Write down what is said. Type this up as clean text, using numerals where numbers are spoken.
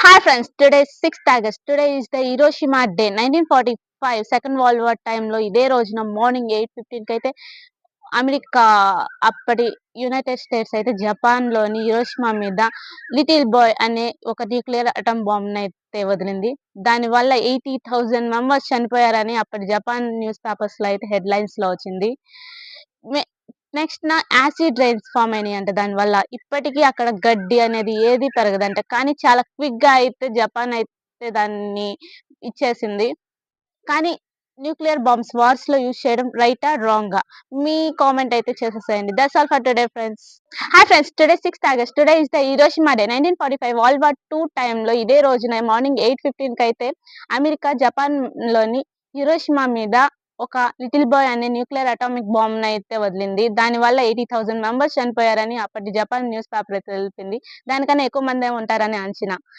Hi friends, today is 6th August. Today is the Hiroshima Day. 1945 second world war టైంలో ఇదే రోజున morning 8:15కి అయితే America అప్పటి United states అయితే జపాన్‌లోని హిరోషిమా మీద లిటిల్ బాయ్ అనే ఒక న్యూక్లియర్ అటామ్ బాంబ్‌నైతే వదిలింది. దానివల్ల 80,000 మెంబర్స్ చనిపోయారని అప్పటి జపాన్ న్యూస్ పేపర్స్‌లో అయితే హెడ్‌లైన్స్‌లో వచ్చింది. మె నెక్స్ట్ యాసిడ్ రైన్స్ ఫార్మ్ అయినాయంట దానివల్ల. ఇప్పటికి అక్కడ గడ్డి అనేది ఏది పెరగదంట. కానీ చాలా క్విక్‌గా అయితే జపాన్ అయితే దాన్ని ఇచ్చేసింది. కానీ న్యూక్లియర్ బాంబ్స్ వార్స్‌లో యూజ్ చేయడం రైటా? రాంగా? మీ కామెంట్ అయితే చేసేసేయండి. That's all for today friends. Hi friends, today 6th August. Today is the Hiroshima day. 1945 world war 2 టైంలో ఇదే రోజున మార్నింగ్ 8:15కి అయితే అమెరికా జపాన్‌లోని హిరోషిమా మీద ఒక లిటిల్ బాయ్ అనే న్యూక్లియర్ అటామిక్ బాంబ్‌నైతే వదిలింది. దానివల్ల 80,000 మెంబర్స్ చనిపోయారని అప్పటి జపాన్ న్యూస్ పేపర్ అయితే తెలిపింది. దానికన్నా ఎక్కువ మందే ఉంటారని అంచనా.